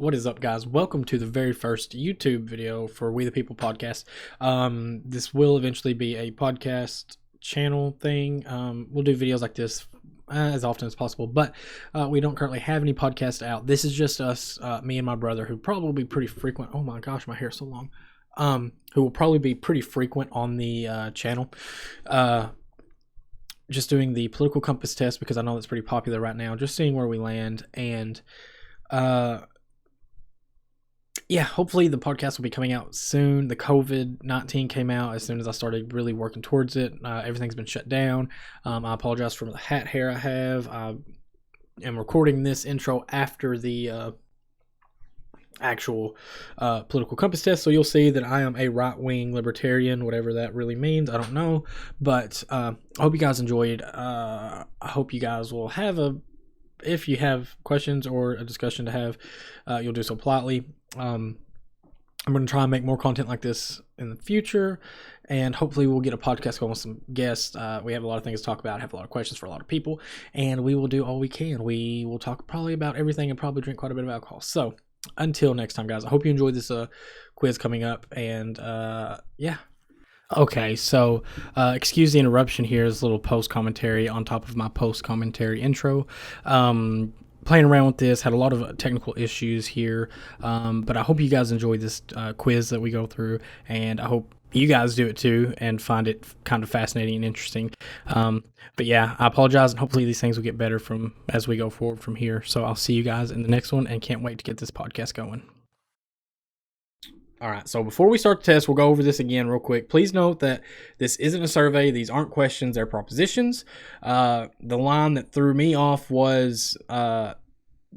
What is up, guys? Welcome to the very first YouTube video for We the People podcast. This will eventually be a podcast channel thing. We'll do videos like this as often as possible, but we don't currently have any podcasts out. This is just us, me and my brother, who probably be pretty frequent. Oh my gosh, my hair's so long. Who will probably be pretty frequent on the channel. Just doing the political compass test because I know it's pretty popular right now. Just seeing where we land, and yeah, hopefully the podcast will be coming out soon. The COVID-19 came out as soon as I started really working towards it. Everything's been shut down. I apologize for the hat hair I have. I am recording this intro after the actual political compass test, so you'll see that I am a right-wing libertarian, whatever that really means. I don't know, but I hope you guys enjoyed. I hope you guys will have if you have questions or a discussion to have, you'll do so politely. I'm going to try and make more content like this in the future, and hopefully we'll get a podcast going with some guests. We have a lot of things to talk about, have a lot of questions for a lot of people, and we will do all we can. We will talk probably about everything and probably drink quite a bit of alcohol. So until next time, guys, I hope you enjoyed this quiz coming up, and yeah. Okay, so excuse the interruption here. Is a little post commentary on top of my post commentary intro. Playing around with this, had a lot of technical issues here, but I hope you guys enjoyed this quiz that we go through, and I hope you guys do it too and find it kind of fascinating and interesting. But yeah, I apologize, and hopefully these things will get better as we go forward from here. So I'll see you guys in the next one, and can't wait to get this podcast going. All right, so before we start the test, we'll go over this again real quick. Please note that this isn't a survey. These aren't questions. They're propositions. The line that threw me off was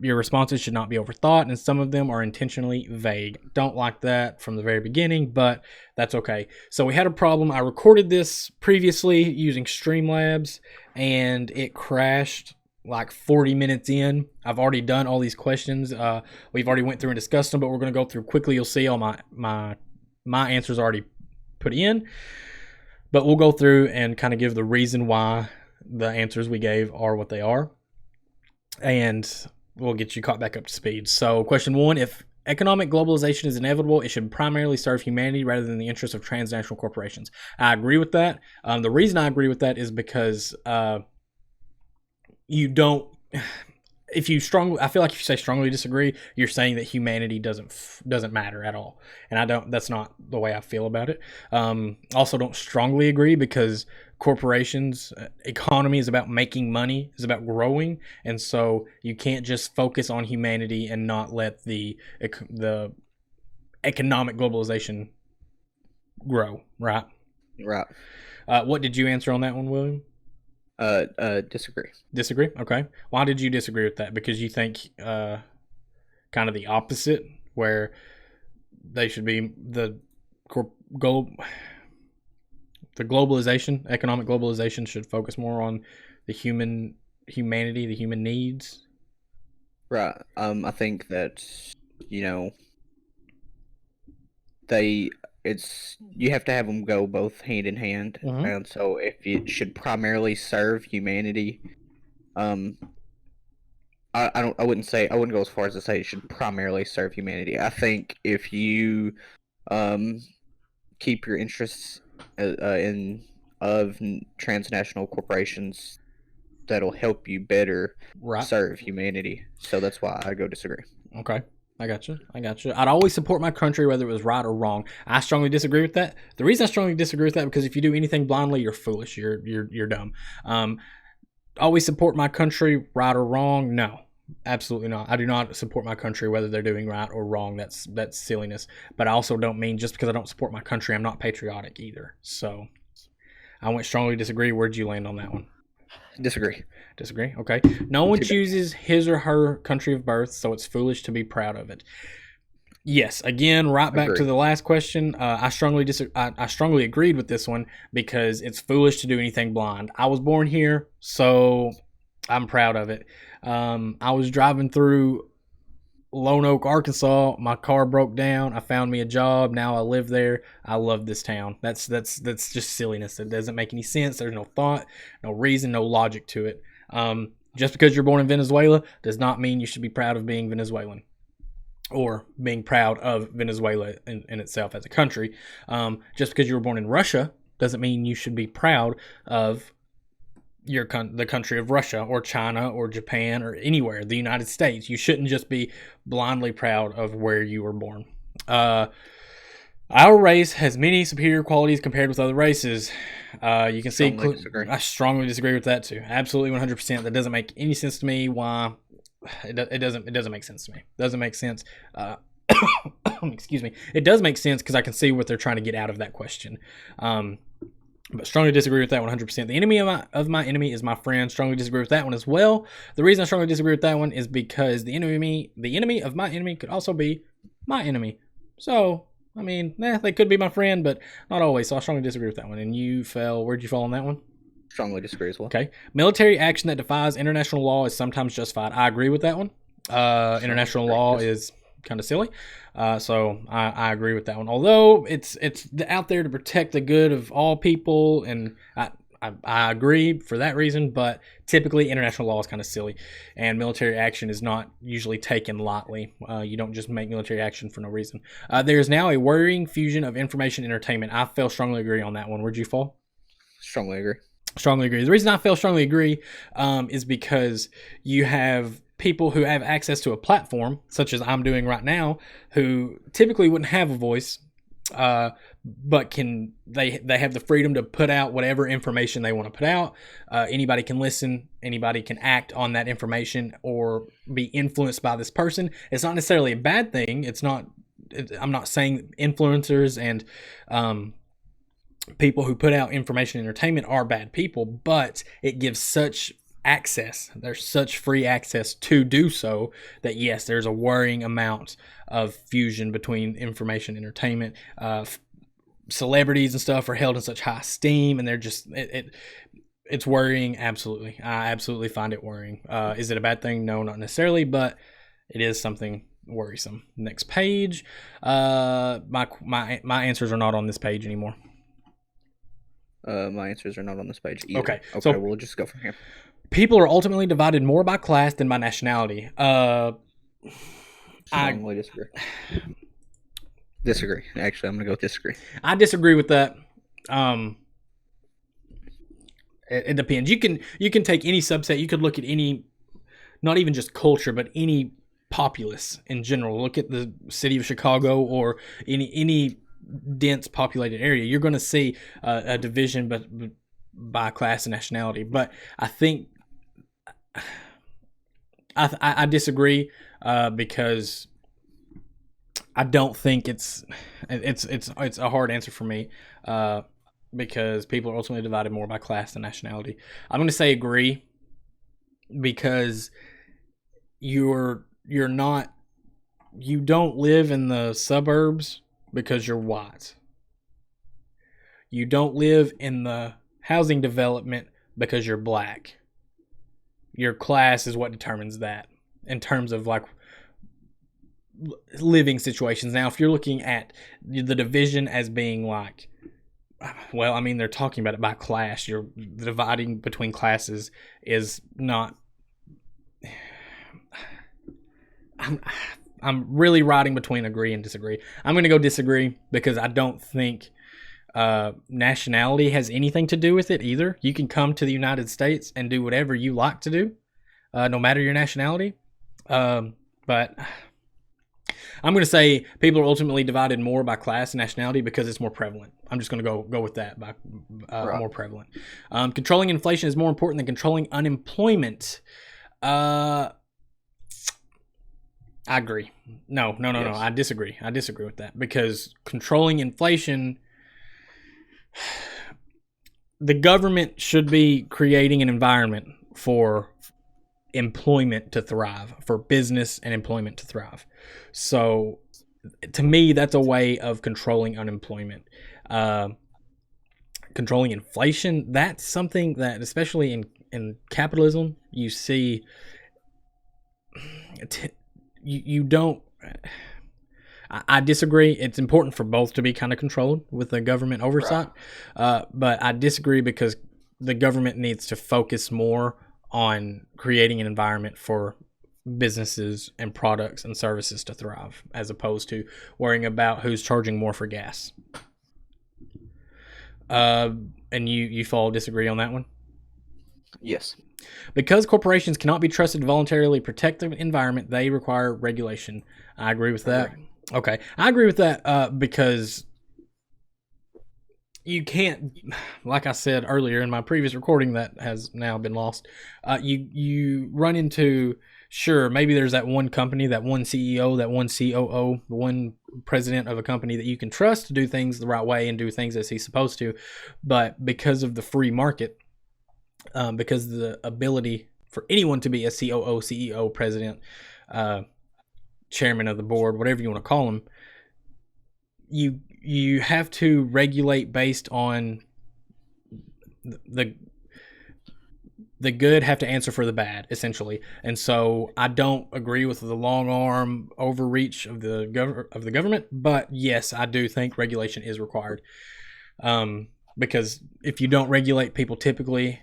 your responses should not be overthought, and some of them are intentionally vague. Don't like that from the very beginning, but that's okay. So we had a problem. I recorded this previously using Streamlabs, and it crashed like 40 minutes in. I've already done all these questions. We've already went through and discussed them, but we're going to go through quickly. You'll see all my answers already put in, but we'll go through and kind of give the reason why the answers we gave are what they are, and we'll get you caught back up to speed. So question 1, if economic globalization is inevitable, it should primarily serve humanity rather than the interests of transnational corporations. I agree with that. The reason I agree with that is because you don't, I feel like if you say strongly disagree, you're saying that humanity doesn't matter at all. And that's not the way I feel about it. Also don't strongly agree, because corporations, economy is about making money, is about growing. And so you can't just focus on humanity and not let the economic globalization grow, right? Right. What did you answer on that one, William? Disagree. Disagree? Okay. Why did you disagree with that? Because you think kind of the opposite, where they should be the globalization, economic globalization should focus more on the humanity, the human needs. Right. I think that, you have to have them go both hand in hand. Mm-hmm. And so if it should primarily serve humanity, I wouldn't go as far as to say it should primarily serve humanity. I think if you keep your interests of transnational corporations, that'll help you better serve humanity. So that's why I go disagree. Okay. I got you. I'd always support my country, whether it was right or wrong. I strongly disagree with that. The reason I strongly disagree with that, because if you do anything blindly, you're foolish. You're dumb. Always support my country, right or wrong? No, absolutely not. I do not support my country, whether they're doing right or wrong. That's silliness. But I also don't mean just because I don't support my country, I'm not patriotic either. So I went strongly disagree. Where'd you land on that one? Disagree. Okay. No one chooses his or her country of birth, so it's foolish to be proud of it. Yes. Again, right back to the last question. I strongly agreed with this one, because it's foolish to do anything blind. I was born here, so I'm proud of it. I was driving through Lone Oak, Arkansas. My car broke down. I found me a job. Now I live there. I love this town. That's just silliness. It doesn't make any sense. There's no thought, no reason, no logic to it. Just because you're born in Venezuela does not mean you should be proud of being Venezuelan. or being proud of Venezuela in itself as a country. Just because you were born in Russia doesn't mean you should be proud of the country of Russia or China or Japan or anywhere, the United States. You shouldn't just be blindly proud of where you were born. Our race has many superior qualities compared with other races. You can see, I strongly disagree with that too. Absolutely 100%. That doesn't make any sense to me. Why? It doesn't make sense to me. It doesn't make sense. Excuse me. It does make sense because I can see what they're trying to get out of that question. But strongly disagree with that 100%. The enemy of my enemy is my friend. Strongly disagree with that one as well. The reason I strongly disagree with that one is because the enemy of my enemy could also be my enemy. So, I mean, they could be my friend, but not always. So I strongly disagree with that one. And where'd you fall on that one? Strongly disagree as well. Okay. Military action that defies international law is sometimes justified. I agree with that one. International law is kind of silly. So I agree with that one. Although it's out there to protect the good of all people, and I agree for that reason, but typically international law is kind of silly, and military action is not usually taken lightly. You don't just make military action for no reason. There is now a worrying fusion of information and entertainment. I fell strongly agree on that one. Where'd you fall? Strongly agree. Strongly agree. The reason I feel strongly agree is because you have people who have access to a platform, such as I'm doing right now, who typically wouldn't have a voice, but they have the freedom to put out whatever information they want to put out. Anybody can listen. Anybody can act on that information or be influenced by this person. It's not necessarily a bad thing. I'm not saying influencers and people who put out information and entertainment are bad people, but it gives such access. There's such free access to do so that yes, there's a worrying amount of fusion between information and entertainment. Celebrities and stuff are held in such high esteem, and they're just it's worrying. Absolutely. I absolutely find it worrying. Is it a bad thing? No, not necessarily, but it is something worrisome. Next page. My answers are not on this page anymore. My answers are not on this page either. Okay, so we'll just go from here. People are ultimately divided more by class than by nationality. Strongly disagree. Disagree. Actually, I'm going to go with disagree. I disagree with that. It depends. You can take any subset. You could look at any, not even just culture, but any populace in general. Look at the city of Chicago or any dense populated area. You're going to see a division by class and nationality. But I think I disagree because I don't think it's a hard answer for me because people are ultimately divided more by class than nationality. I'm going to say agree because you don't live in the suburbs because you're white. You don't live in the housing development because you're black. Your class is what determines that in terms of like living situations. Now, if you're looking at the division as being like, well, I mean, they're talking about it by class. You're dividing between classes is not. I'm really riding between agree and disagree. I'm going to go disagree because I don't think nationality has anything to do with it either. You can come to the United States and do whatever you like to do, no matter your nationality. But I'm going to say people are ultimately divided more by class and nationality because it's more prevalent. I'm just going to go with that by more prevalent. Controlling inflation is more important than controlling unemployment. I agree. No. Yes. I disagree. I disagree with that because controlling inflation, the government should be creating an environment for employment to thrive, for business and employment to thrive. So to me, that's a way of controlling unemployment. Controlling inflation, that's something that, especially in capitalism, you see... You don't. I disagree. It's important for both to be kind of controlled with the government oversight, but I disagree because the government needs to focus more on creating an environment for businesses and products and services to thrive, as opposed to worrying about who's charging more for gas. And you fall disagree on that one? Yes. Because corporations cannot be trusted to voluntarily protect the environment, they require regulation. I agree with that. Okay. I agree with that because you can't, like I said earlier in my previous recording that has now been lost, you run into, sure, maybe there's that one company, that one CEO, that one COO, the one president of a company that you can trust to do things the right way and do things as he's supposed to. But because of the free market, because of the ability for anyone to be a COO, CEO, president, chairman of the board, whatever you want to call them, you have to regulate based on the good have to answer for the bad, essentially. And so I don't agree with the long arm overreach of the government, but yes, I do think regulation is required. Because if you don't regulate, people typically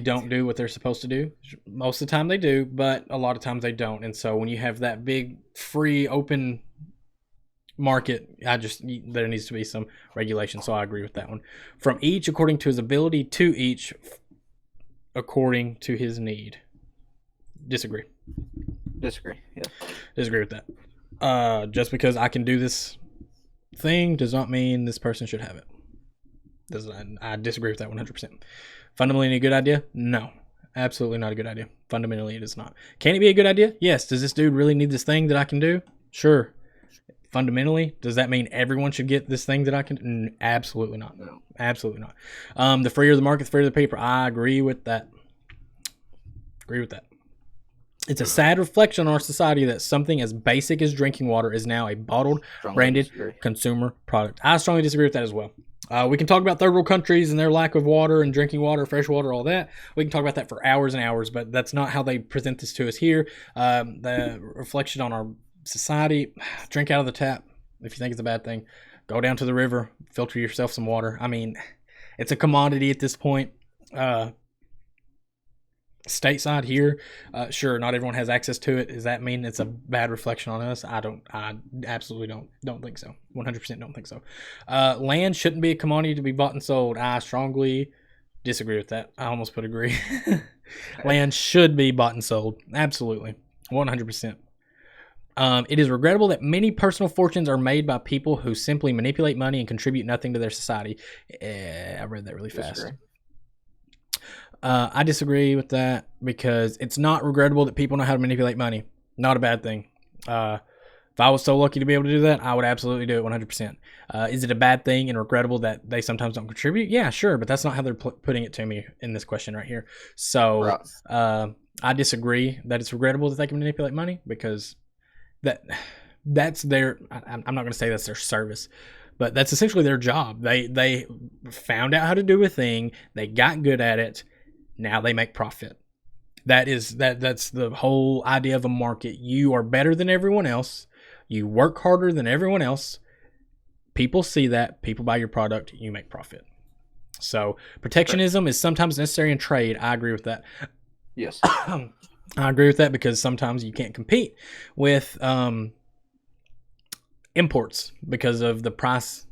don't do what they're supposed to do. Most of the time they do, but a lot of times they don't. And so when you have that big, free, open market, there needs to be some regulation. So I agree with that one. From each according to his ability, to each according to his need. Disagree. Yeah. Disagree with that. Just because I can do this thing does not mean this person should have it. I disagree with that 100%. Fundamentally a good idea? No. Absolutely not a good idea. Fundamentally it is not. Can it be a good idea? Yes. Does this dude really need this thing that I can do? Sure. Fundamentally, does that mean everyone should get this thing that I can? Absolutely not. No. Absolutely not. The freer the market, the freer the paper. I agree with that. It's a sad reflection on our society that something as basic as drinking water is now a bottled, branded consumer product. I strongly disagree with that as well. We can talk about third world countries and their lack of water and drinking water, fresh water, all that. We can talk about that for hours and hours, but that's not how they present this to us here. The reflection on our society: drink out of the tap. If you think it's a bad thing, go down to the river, filter yourself some water. I mean, it's a commodity at this point. Stateside here, sure, not everyone has access to it. Does that mean it's a bad reflection on us? I absolutely don't think so. 100% don't think so. Land shouldn't be a commodity to be bought and sold. I strongly disagree with that. I almost put agree. Land should be bought and sold. Absolutely. 100%. It is regrettable that many personal fortunes are made by people who simply manipulate money and contribute nothing to their society. I read that really fast. I disagree with that because it's not regrettable that people know how to manipulate money. Not a bad thing. If I was so lucky to be able to do that, I would absolutely do it 100%. Is it a bad thing and regrettable that they sometimes don't contribute? Yeah, sure, but that's not how they're putting it to me in this question right here. So I disagree that it's regrettable that they can manipulate money because that's their, I'm not going to say that's their service, but that's essentially their job. They found out how to do a thing. They got good at it. Now they make profit. That's the whole idea of a market. You are better than everyone else. You work harder than everyone else. People see that. People buy your product. You make profit. So protectionism is sometimes necessary in trade. I agree with that. Yes. I agree with that because sometimes you can't compete with imports because of the price.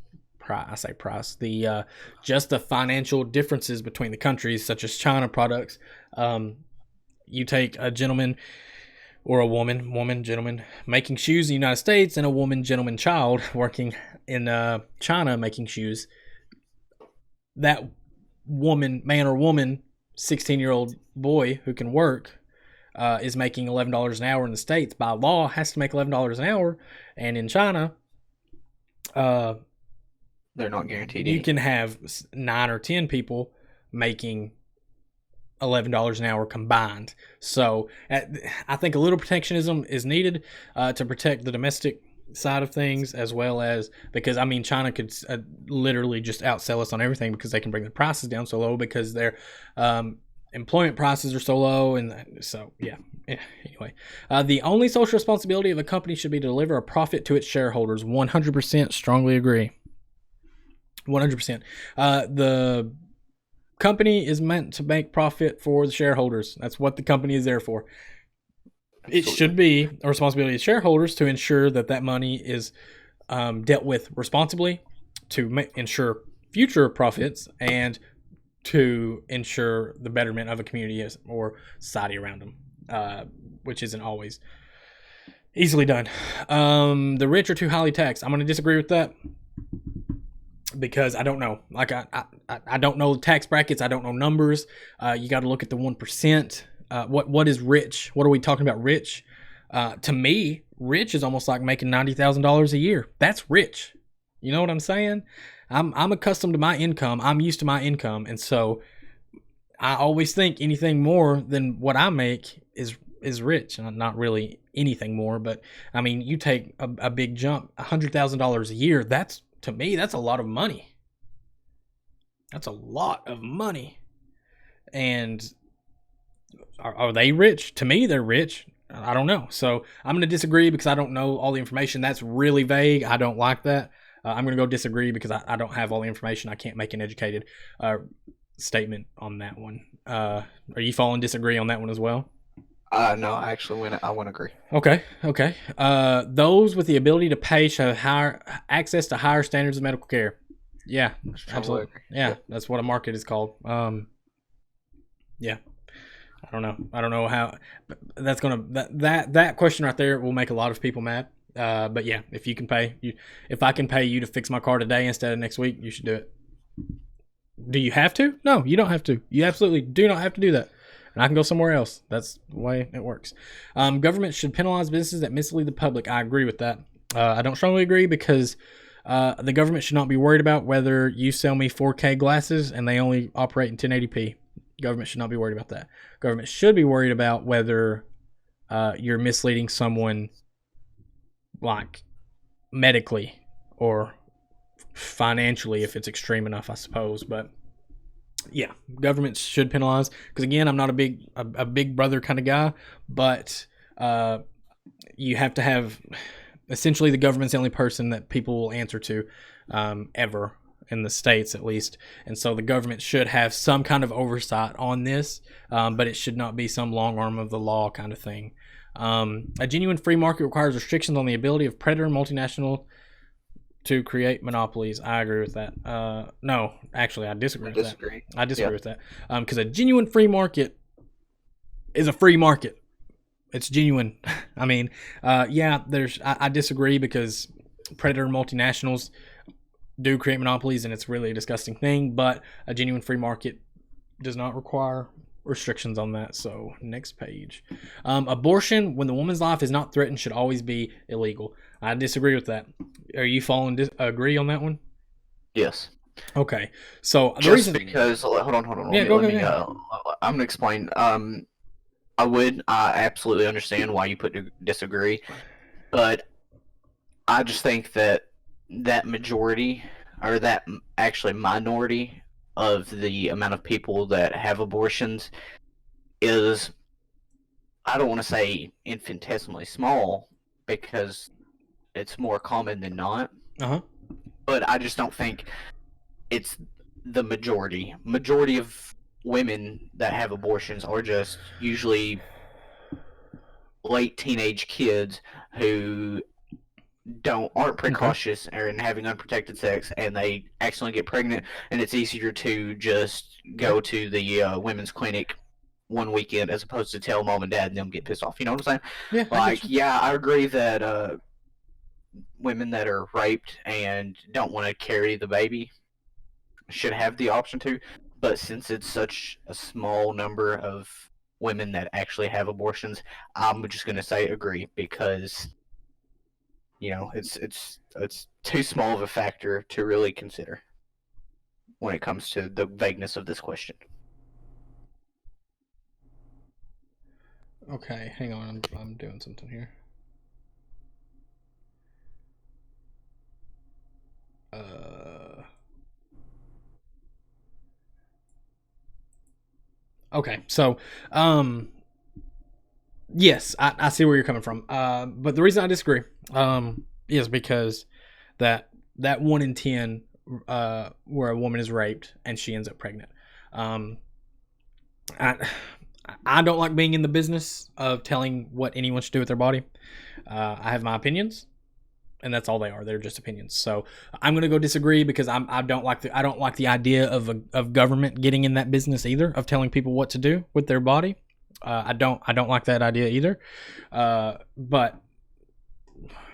The just the financial differences between the countries, such as China products. You take a gentleman or a woman, gentleman, making shoes in the United States and a woman, gentleman, child working in China making shoes. That woman, man or woman, 16-year-old boy who can work is making $11 an hour in the States. By law, has to make $11 an hour. And in China, they're not guaranteed. You can have 9 or 10 people making $11 an hour combined. So I think a little protectionism is needed to protect the domestic side of things, as well as because China could literally just outsell us on everything because they can bring the prices down so low because their employment prices are so low. And so anyway, the only social responsibility of a company should be to deliver a profit to its shareholders. 100% strongly agree. 100%. The company is meant to make profit for the shareholders. That's what the company is there for. It should be a responsibility of shareholders to ensure that money is dealt with responsibly, to ensure future profits, and to ensure the betterment of a community or society around them, which isn't always easily done. The rich are too highly taxed. I'm going to disagree with that because I don't know. Like I don't know tax brackets. I don't know numbers. You got to look at the 1%. What is rich? What are we talking about? Rich? To me, rich is almost like making $90,000 a year. That's rich. You know what I'm saying? I'm accustomed to my income. I'm used to my income, and so I always think anything more than what I make is rich, and not really anything more. But I mean, you take a big jump, $100,000 a year. That's, to me, that's a lot of money. That's a lot of money. And are they rich? To me, they're rich. I don't know. So I'm going to disagree because I don't know all the information. That's really vague. I don't like that. I'm going to go disagree because I don't have all the information. I can't make an educated statement on that one. Are you following disagree on that one as well? No, actually, I wouldn't agree. Okay. Those with the ability to pay should have higher access to higher standards of medical care. Yeah, absolutely. Yeah, that's what a market is called. Yeah. I don't know how that's gonna that question right there will make a lot of people mad. But yeah, if I can pay you to fix my car today instead of next week, you should do it. Do you have to? No, you don't have to. You absolutely do not have to do that. And I can go somewhere else. That's the way it works. Government should penalize businesses that mislead the public. I agree with that. I don't strongly agree because the government should not be worried about whether you sell me 4K glasses and they only operate in 1080p. Government should not be worried about that. Government should be worried about whether you're misleading someone, like medically or financially, if it's extreme enough, I suppose. But yeah, government should penalize because, again, I'm not a big brother kind of guy, but you have to have, essentially, the government's the only person that people will answer to ever, in the States at least. And so the government should have some kind of oversight on this, but it should not be some long arm of the law kind of thing. A genuine free market requires restrictions on the ability of predator and multinational to create monopolies. I agree with that. No, actually, I disagree with that. I disagree with that. Because a genuine free market is a free market. It's genuine. I mean, yeah, I disagree because predator and multinationals do create monopolies, and it's really a disgusting thing, but a genuine free market does not require restrictions on that. So next page. Abortion, when the woman's life is not threatened, should always be illegal. I disagree with that. Are you agree on that one? Yes. Okay. So the reason, because hold on. Yeah, go ahead. I'm gonna explain. I absolutely understand why you put disagree, but I just think that majority, or that actually minority of the amount of people that have abortions is, I don't want to say infinitesimally small because it's more common than not. But I just don't think it's the majority. Majority of women that have abortions are just usually late teenage kids who aren't precautious or in having unprotected sex, and they accidentally get pregnant, and it's easier to just go to the women's clinic one weekend as opposed to tell mom and dad and them get pissed off. You know what I'm saying? Yeah, I agree that women that are raped and don't want to carry the baby should have the option to, but since it's such a small number of women that actually have abortions, I'm just going to say agree because it's too small of a factor to really consider when it comes to the vagueness of this question. Okay, hang on. I'm doing something here. Okay, so yes, I see where you're coming from. But the reason I disagree is because that 1 in 10 where a woman is raped and she ends up pregnant. I don't like being in the business of telling what anyone should do with their body. I have my opinions, and that's all they are. They're just opinions. So I'm going to go disagree because I don't like the idea of government getting in that business either, of telling people what to do with their body. I don't like that idea either. But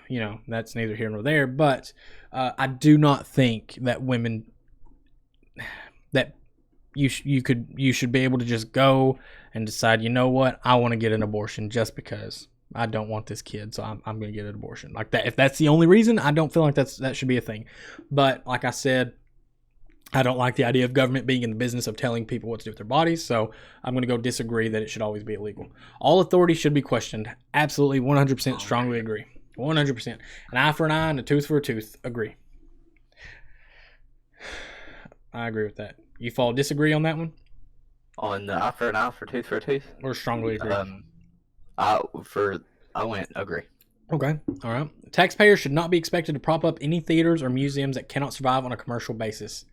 you know, that's neither here nor there. But I do not think that women that you should be able to just go and decide, you know what, I want to get an abortion just because I don't want this kid, so I'm going to get an abortion. Like that, if that's the only reason, I don't feel like that should be a thing. But like I said, I don't like the idea of government being in the business of telling people what to do with their bodies, so I'm going to go disagree that it should always be illegal. All authority should be questioned. Absolutely, 100% strongly agree. 100%. An eye for an eye and a tooth for a tooth. Agree. I agree with that. You fall disagree on that one? On the eye for an eye, for tooth for a tooth? Or strongly agree? I went agree. Okay, all right. Taxpayers should not be expected to prop up any theaters or museums that cannot survive on a commercial basis.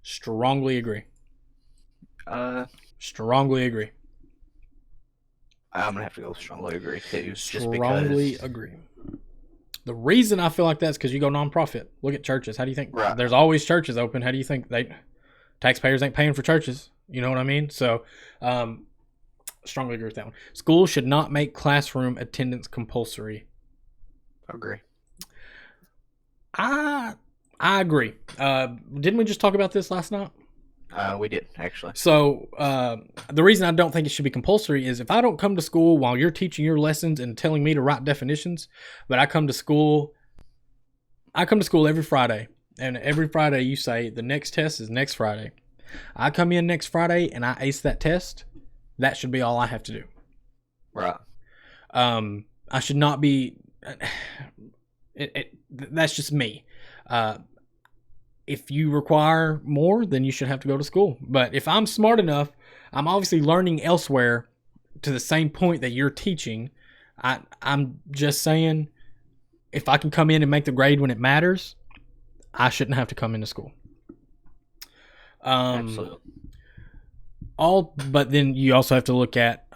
Strongly agree. Strongly agree. I'm gonna have to go strongly agree too. Strongly agree. The reason I feel like that's because you go nonprofit. Look at churches. How do you think? Right. There's always churches open. How do you think taxpayers ain't paying for churches? You know what I mean? So, strongly agree with that one. Schools should not make classroom attendance compulsory. Agree. I agree. Didn't we just talk about this last night? We did, actually. So the reason I don't think it should be compulsory is if I don't come to school while you're teaching your lessons and telling me to write definitions, but I come to school every Friday, and every Friday you say the next test is next Friday. I come in next Friday and I ace that test. That should be all I have to do. Right. I should not be. That's just me. If you require more, then you should have to go to school. But if I'm smart enough, I'm obviously learning elsewhere to the same point that you're teaching. I'm just saying, if I can come in and make the grade when it matters, I shouldn't have to come into school. Absolutely. But then you also have to look at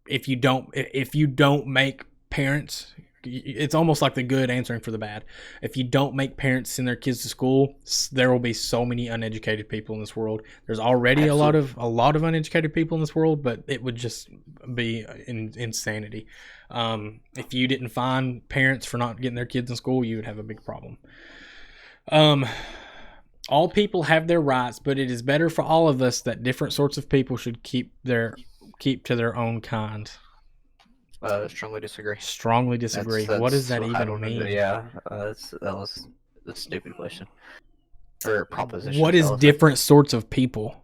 if you don't make parents. It's almost like the good answering for the bad. If you don't make parents send their kids to school, there will be so many uneducated people in this world. There's already a lot of uneducated people in this world, but it would just be insanity. If you didn't find parents for not getting their kids in school, you would have a big problem. All people have their rights, but it is better for all of us that different sorts of people should keep to their own kind. Strongly disagree. Strongly disagree. What does that even mean? Yeah, that was a stupid question. Or proposition. What is different sorts of people?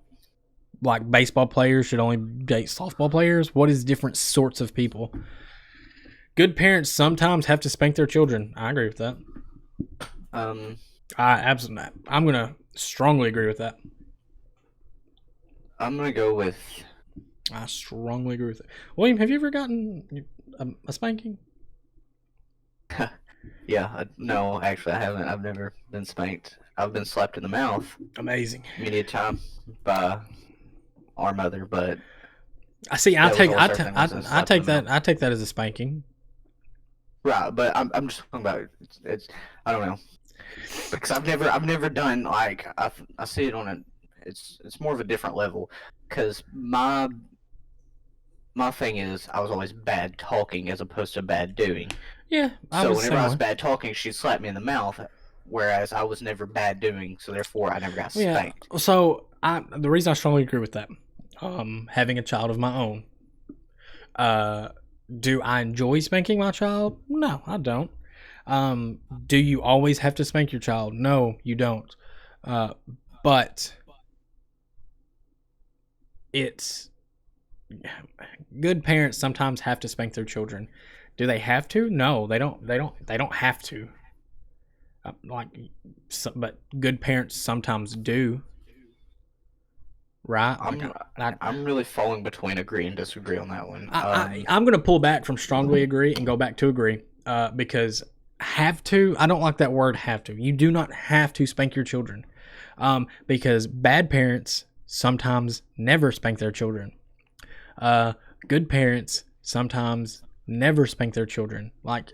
Like baseball players should only date softball players? What is different sorts of people? Good parents sometimes have to spank their children. I agree with that. I'm going to strongly agree with that. I'm going to go with... I strongly agree with it. William, have you ever gotten a spanking? Yeah, no, actually I haven't. I've never been spanked. I've been slapped in the mouth. Amazing. Many a time by our mother, but I take that as a spanking. Right, but I'm just talking about it's I don't know, because I've never done like I see it on it's more of a different level, because my thing is I was always bad talking as opposed to bad doing. Yeah. So whenever I was bad talking, she'd slap me in the mouth, whereas I was never bad doing, so therefore I never got spanked. Yeah. So the reason I strongly agree with that, having a child of my own, do I enjoy spanking my child? No, I don't. Do you always have to spank your child? No, you don't. But it's good parents sometimes have to spank their children. Do they have to? No, they don't. They don't have to. But good parents sometimes do. Right? I'm really falling between agree and disagree on that one. I'm going to pull back from strongly agree and go back to agree, because have to, I don't like that word have to. You do not have to spank your children, because bad parents sometimes never spank their children. Good parents sometimes never spank their children. Like,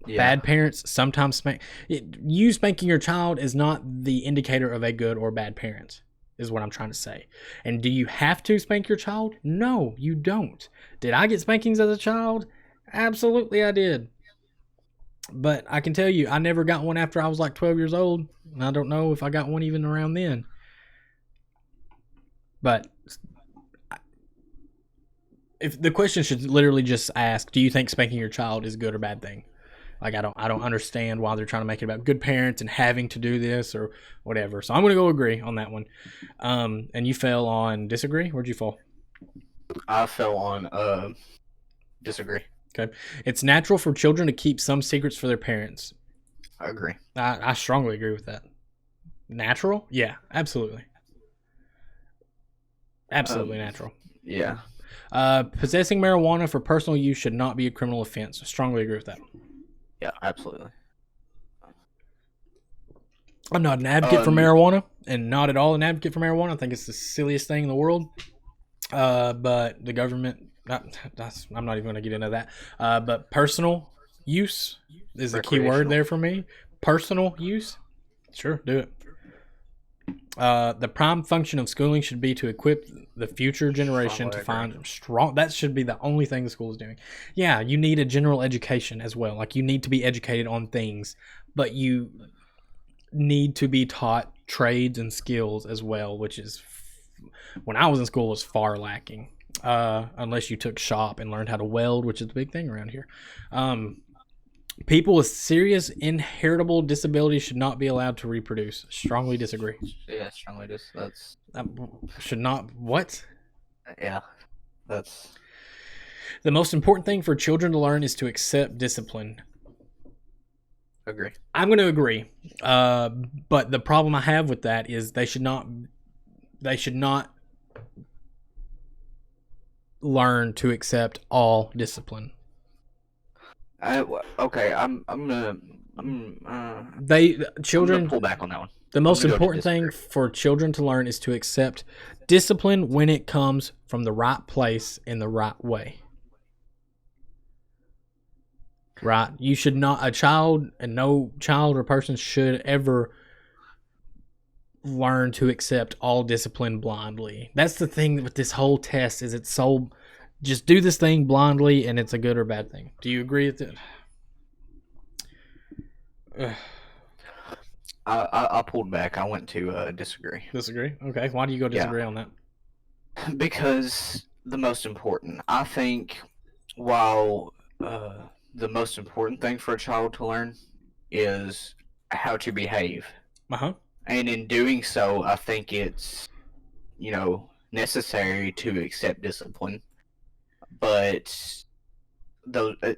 bad parents sometimes spank. You spanking your child is not the indicator of a good or bad parent, is what I'm trying to say. And do you have to spank your child? No, you don't. Did I get spankings as a child? Absolutely I did. But I can tell you, I never got one after I was like 12 years old. And I don't know if I got one even around then. But if the question should literally just ask, do you think spanking your child is a good or bad thing? Like, I don't understand why they're trying to make it about good parents and having to do this or whatever. So I'm going to go agree on that one. And you fell on disagree? Where'd you fall? I fell on disagree. Okay. It's natural for children to keep some secrets for their parents. I agree. I strongly agree with that. Natural? Yeah, absolutely. Absolutely natural. Yeah. Possessing marijuana for personal use should not be a criminal offense. I strongly agree with that. Yeah, absolutely. I'm not an advocate for marijuana, and not at all an advocate for marijuana. I think it's the silliest thing in the world. But the government, I'm not even going to get into that. But personal use is the key word there for me. Personal use? Sure, do it. The prime function of schooling should be to equip the future generation to find strong. That should be the only thing the school is doing. Yeah, you need a general education as well. Like, you need to be educated on things, but you need to be taught trades and skills as well, which is, when I was in school, was far lacking. Unless you took shop and learned how to weld, which is the big thing around here. People with serious inheritable disabilities should not be allowed to reproduce. Strongly disagree. Yeah, strongly disagree. That's should not. What? Yeah, that's the most important thing for children to learn is to accept discipline. Agree. I'm going to agree. But the problem I have with that is they should not learn to accept all discipline. Children pull back on that one. The most important thing for children to learn is to accept discipline when it comes from the right place in the right way. Right? You should not, no child or person should ever learn to accept all discipline blindly. That's the thing with this whole test, is it's so, just do this thing blindly and it's a good or bad thing. Do you agree with it? I pulled back. I went to disagree. Disagree? Okay. Why do you go disagree on that? Because the most important. I think while the most important thing for a child to learn is how to behave. Uh-huh. And in doing so, I think it's, necessary to accept discipline. But the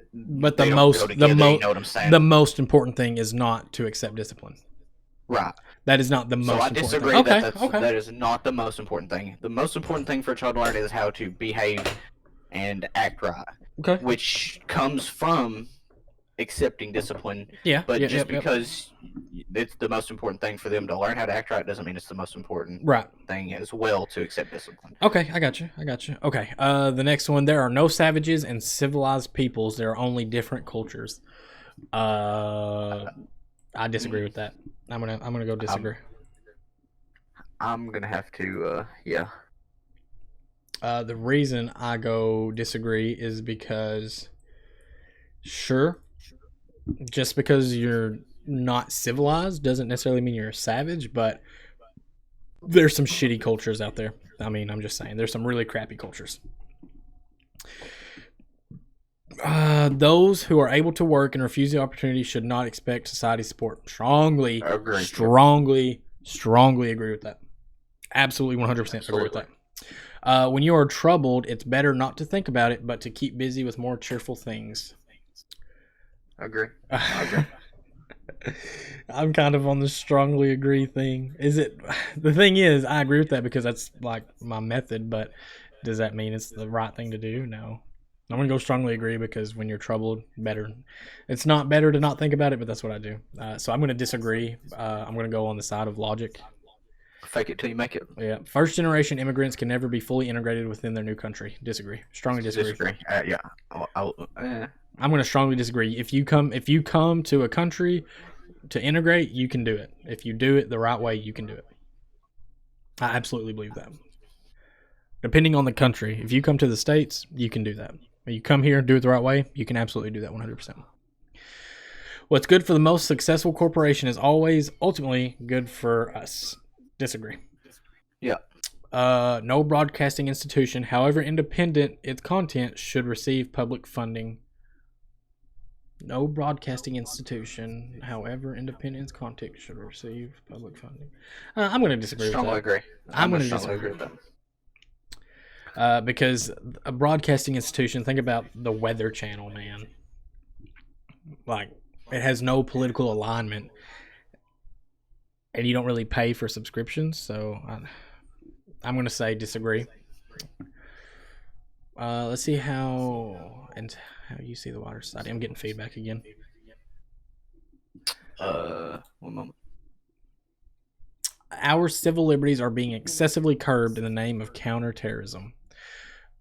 most important thing is not to accept discipline. Right. That is not the most important thing. So I disagree that is not the most important thing. The most important thing for a child to learn is how to behave and act right. Okay. Which comes from accepting discipline. Yeah. But because it's the most important thing for them to learn how to act right doesn't mean it's the most important thing as well to accept discipline. Okay, I got you. Okay. The next one, there are no savages and civilized peoples. There are only different cultures. I disagree with that. I'm gonna go disagree. I'm gonna have to yeah. The reason I go disagree is because, sure, just because you're not civilized doesn't necessarily mean you're a savage, but there's some shitty cultures out there. I mean, I'm just saying, there's some really crappy cultures. Those who are able to work and refuse the opportunity should not expect society support. Strongly agree with that. Absolutely 100% agree with that. When you are troubled, it's better not to think about it, but to keep busy with more cheerful things. Agree. I'm kind of on the strongly agree thing. The thing is, I agree with that because that's like my method, but does that mean it's the right thing to do? No. I'm going to go strongly agree because when you're troubled, better. It's not better to not think about it, but that's what I do. So I'm going to disagree. I'm going to go on the side of logic. fake it till you make it. Yeah. First generation immigrants can never be fully integrated within their new country. Disagree. Strongly disagree. Yeah. I'm going to strongly disagree. If you come to a country to integrate, you can do it. If you do it the right way, you can do it. I absolutely believe that. Depending on the country, if you come to the States, you can do that. If you come here and do it the right way, you can absolutely do that 100%. What's good for the most successful corporation is always ultimately good for us. Disagree. Yeah. No broadcasting institution, however independent its content, should receive public funding. No broadcasting institution, however independent its content, should receive public funding. I'm going to disagree with that. Strongly agree. I'm going to disagree with that. Because a broadcasting institution, think about the Weather Channel, man. Like, it has no political alignment, and you don't really pay for subscriptions, so I'm going to say disagree. Let's see how you see the water society. I'm getting feedback again. 1 moment. Our civil liberties are being excessively curbed in the name of counterterrorism.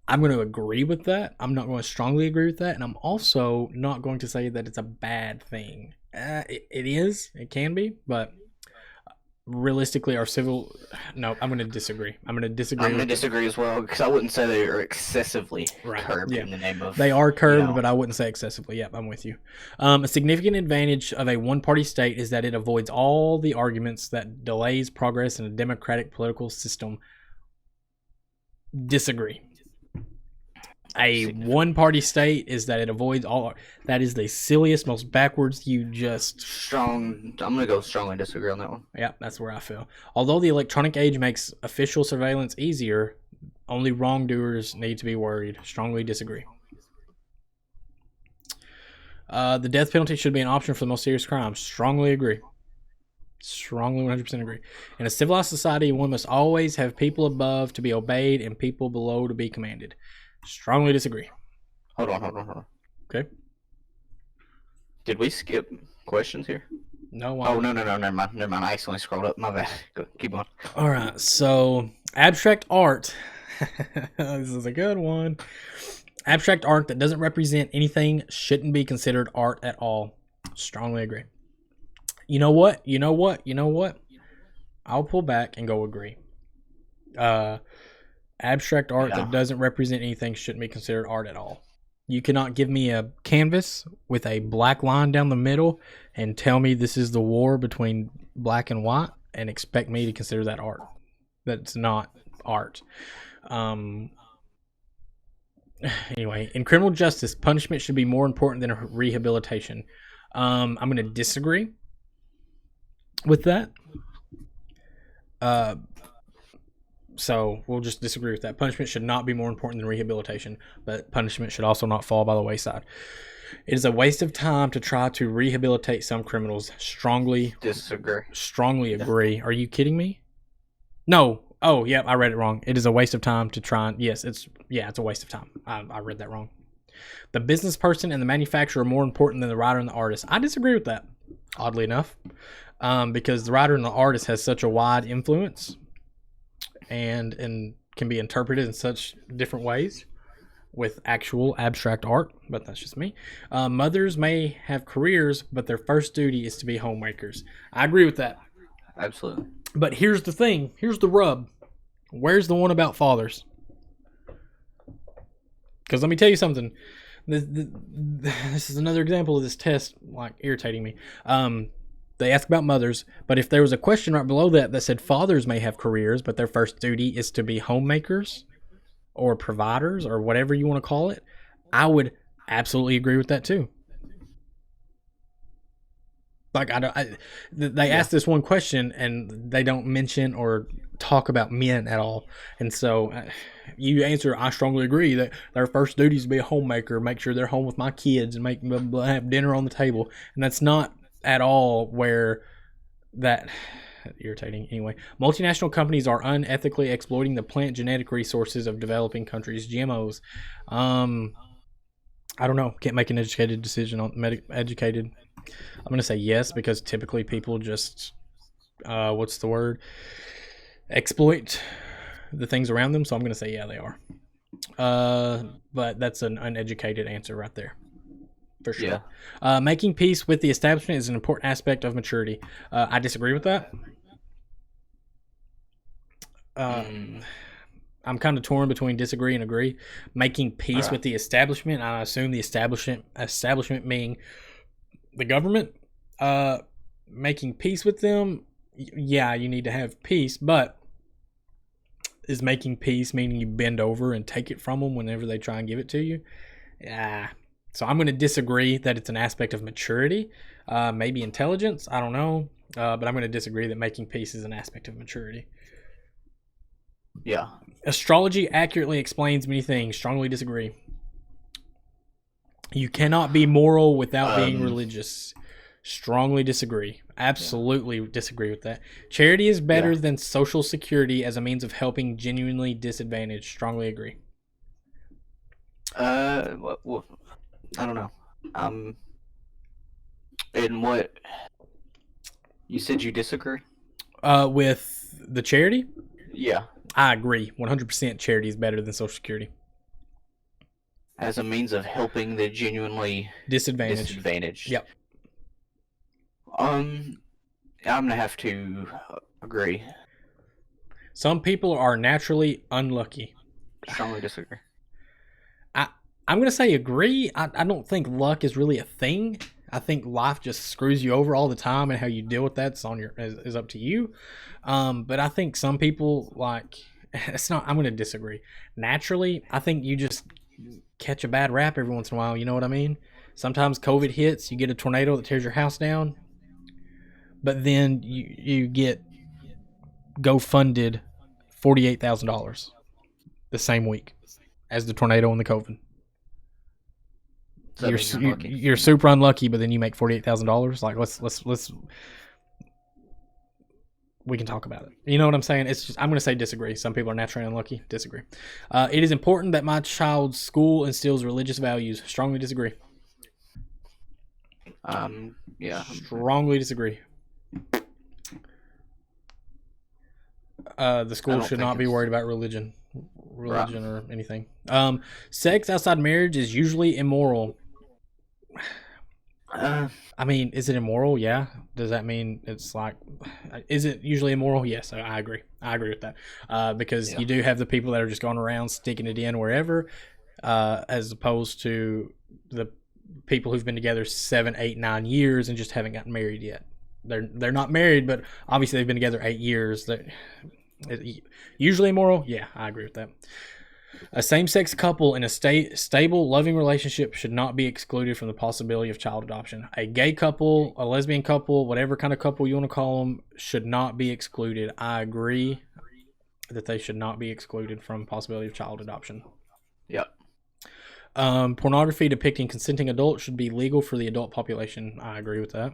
I'm going to agree with that. I'm not going to strongly agree with that. And I'm also not going to say that it's a bad thing. It is. It can be. But realistically, our civil... No, I'm going to disagree. I'm going to disagree as well, because I wouldn't say they are excessively curbed in the name of... They are curbed, but I wouldn't say excessively. Yep, I'm with you. A significant advantage of a one-party state is that it avoids all the arguments that delays progress in a democratic political system. Disagree. A one-party state is that it avoids all... That is the silliest, most backwards, I'm going to go strongly disagree on that one. Yeah, that's where I feel. Although the electronic age makes official surveillance easier, only wrongdoers need to be worried. Strongly disagree. The death penalty should be an option for the most serious crimes. Strongly agree. Strongly 100% agree. In a civilized society, one must always have people above to be obeyed and people below to be commanded. Strongly disagree. Hold on. Okay. Did we skip questions here? No. No. Never mind. I accidentally scrolled up. My bad. Go, keep on. All right. So, abstract art. This is a good one. Abstract art that doesn't represent anything shouldn't be considered art at all. Strongly agree. You know what? I'll pull back and go agree. Abstract art that doesn't represent anything shouldn't be considered art at all. You cannot give me a canvas with a black line down the middle and tell me this is the war between black and white and expect me to consider that art. That's not art. Anyway, in criminal justice, punishment should be more important than rehabilitation. I'm going to disagree with that. So we'll just disagree with that. Punishment should not be more important than rehabilitation, but punishment should also not fall by the wayside. It is a waste of time to try to rehabilitate some criminals. Strongly disagree. Strongly agree. Are you kidding me? No. Oh, yeah, I read it wrong. It is a waste of time to try and... Yes, it's a waste of time. I read that wrong. The business person and the manufacturer are more important than the writer and the artist. I disagree with that, oddly enough, because the writer and the artist has such a wide influence and can be interpreted in such different ways with actual abstract art, but that's just me. Mothers may have careers, but their first duty is to be homemakers. I agree with that. Absolutely. But here's the thing. Here's the rub. Where's the one about fathers? Because let me tell you something. This is another example of this test, like, irritating me. They ask about mothers, but if there was a question right below that said fathers may have careers, but their first duty is to be homemakers or providers or whatever you want to call it, I would absolutely agree with that too. Like, they ask this one question and they don't mention or talk about men at all. And so you answer, I strongly agree that their first duty is to be a homemaker, make sure they're home with my kids and have dinner on the table. And that's not at all where that... Irritating. Anyway, multinational companies are unethically exploiting the plant genetic resources of developing countries. GMOs. I don't know. Can't make an educated decision on educated. I'm going to say yes, because typically people just, what's the word? exploit the things around them. So I'm going to say, yeah, they are. But that's an uneducated answer right there. For sure. Yeah. Making peace with the establishment is an important aspect of maturity. I disagree with that. I'm kind of torn between disagree and agree. Making peace with the establishment, I assume the establishment meaning the government. Making peace with them, yeah, you need to have peace, but is making peace meaning you bend over and take it from them whenever they try and give it to you? Yeah. So I'm going to disagree that it's an aspect of maturity, maybe intelligence. I don't know, but I'm going to disagree that making peace is an aspect of maturity. Yeah. Astrology accurately explains many things. Strongly disagree. You cannot be moral without being religious. Strongly disagree. Absolutely disagree with that. Charity is better than social security as a means of helping genuinely disadvantaged. Strongly agree. Well, I don't know. And what you said you disagree? With the charity? Yeah. I agree. 100% charity is better than social security. As a means of helping the genuinely disadvantaged. Yep. I'm gonna have to agree. Some people are naturally unlucky. Strongly disagree. I'm gonna say agree. I don't think luck is really a thing. I think life just screws you over all the time, and how you deal with that's is up to you. But I think some people it's not. I'm gonna disagree. Naturally, I think you just catch a bad rap every once in a while. You know what I mean? Sometimes COVID hits, you get a tornado that tears your house down, but then you get GoFunded $48,000 the same week as the tornado and the COVID. So you're super unlucky, but then you make $48,000. Like let's we can talk about it. You know what I'm saying? It's just, I'm going to say disagree. Some people are naturally unlucky. Disagree. It is important that my child's school instills religious values. Strongly disagree. Yeah. Strongly disagree. The school should not be worried about religion or anything. Sex outside marriage is usually immoral. I mean, is it immoral? Yeah. Does that mean it's is it usually immoral? Yes, I agree. I agree with that. Because you do have the people that are just going around sticking it in wherever, as opposed to the people who've been together 7, 8, 9 years and just haven't gotten married yet. They're not married, but obviously they've been together 8 years. Usually immoral? Yeah, I agree with that. A same-sex couple in a stable, loving relationship should not be excluded from the possibility of child adoption. A gay couple, a lesbian couple, whatever kind of couple you want to call them, should not be excluded. I agree that they should not be excluded from possibility of child adoption. Yep. Pornography depicting consenting adults should be legal for the adult population. I agree with that.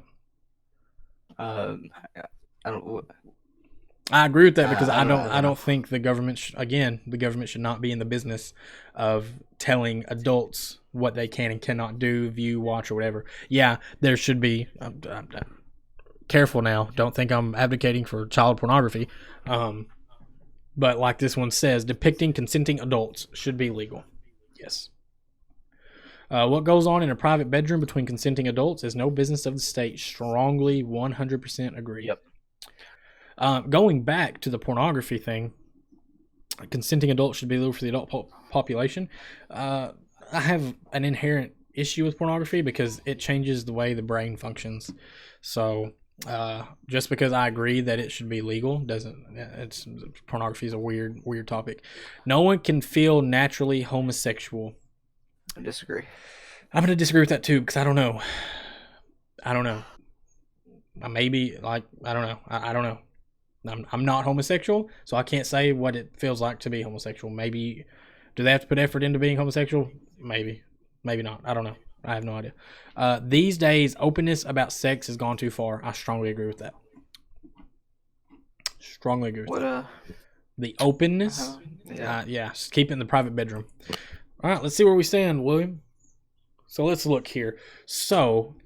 I agree with that because I don't think the government should not be in the business of telling adults what they can and cannot do, view, watch, or whatever. Yeah, there should be. Careful now. Don't think I'm advocating for child pornography. But like this one says, depicting consenting adults should be legal. Yes. What goes on in a private bedroom between consenting adults is no business of the state. Strongly 100% agree. Yep. Going back to the pornography thing, consenting adults should be legal for the adult population. I have an inherent issue with pornography because it changes the way the brain functions. So just because I agree that it should be legal pornography is a weird topic. No one can feel naturally homosexual. I disagree. I'm going to disagree with that too because I don't know. Maybe I don't know. I don't know. I'm not homosexual, so I can't say what it feels like to be homosexual. Maybe, do they have to put effort into being homosexual? Maybe not. I don't know. I have no idea. These days, openness about sex has gone too far. I strongly agree with that. Strongly agree with that. The openness? Just keep it in the private bedroom. All right, let's see where we stand, William. So let's look here. So,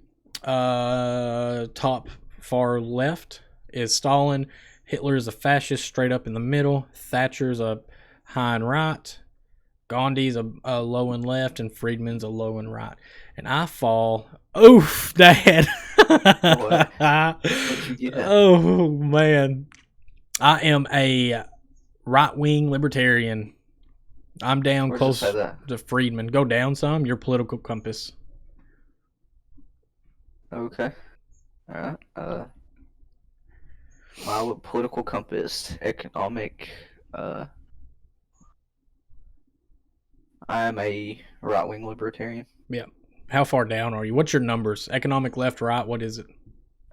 top far left is Stalin. Hitler is a fascist straight up in the middle. Thatcher's a high and right. Gandhi's a low and left, and Friedman's a low and right. And I fall. Oof, Dad. What? What'd you get? Oh man, I am a right-wing libertarian. I'm down Where'd close you say that? to Friedman. Go down some. Your political compass. Okay. All right. My political compass, economic. I am a right-wing libertarian. Yeah. How far down are you? What's your numbers? Economic left, right. What is it?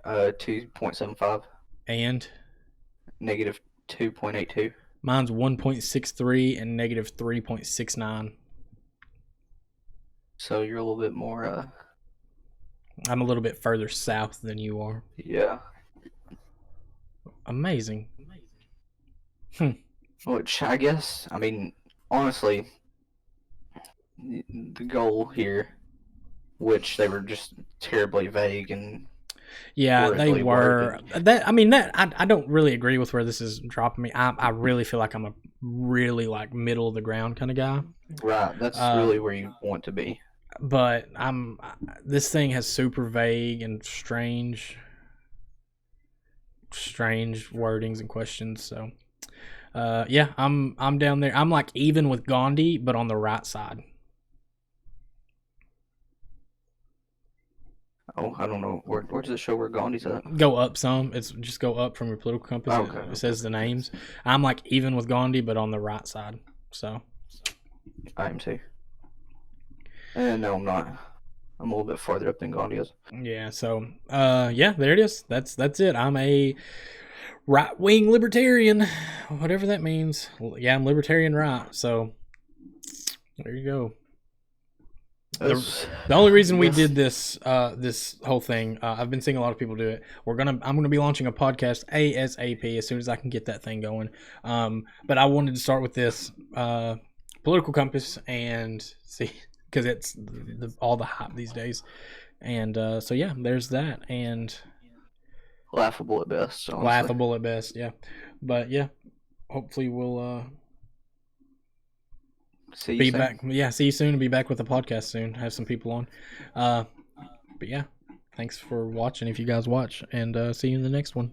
2.75. And Negative 2.82. mine's 1.63 and negative 3.69. So you're a little bit more. I'm a little bit further south than you are. Yeah. Amazing. Which I guess, I mean, honestly, the goal here, which they were just terribly vague and yeah, they horribly were. worded. That I mean, that I don't really agree with where this is dropping me. I really feel like I'm a really like middle of the ground kind of guy. Right, that's really where you want to be. But this thing has super vague and strange wordings and questions. So, yeah, I'm down there. I'm like even with Gandhi, but on the right side. Oh, I don't know. Where does it show where Gandhi's at? Go up some. It's just go up from your political compass. Okay. It says the names. I'm like even with Gandhi, but on the right side. So I am too. And no, I'm not. I'm a little bit farther up than Gandhi is. yeah. So yeah, there it is. That's it. I'm a right wing libertarian, whatever that means. Yeah, I'm libertarian right. So there you go. The only reason we did this this whole thing, I've been seeing a lot of people do it. I'm gonna be launching a podcast ASAP as soon as I can get that thing going. But I wanted to start with this political compass and see because it's all the hype these days. And so yeah, there's that and laughable at best. Honestly. Laughable at best, yeah. But yeah, hopefully we'll. See you be soon. back. Yeah, see you soon and be back with the podcast soon. Have some people on. But yeah, thanks for watching if you guys watch, and see you in the next one.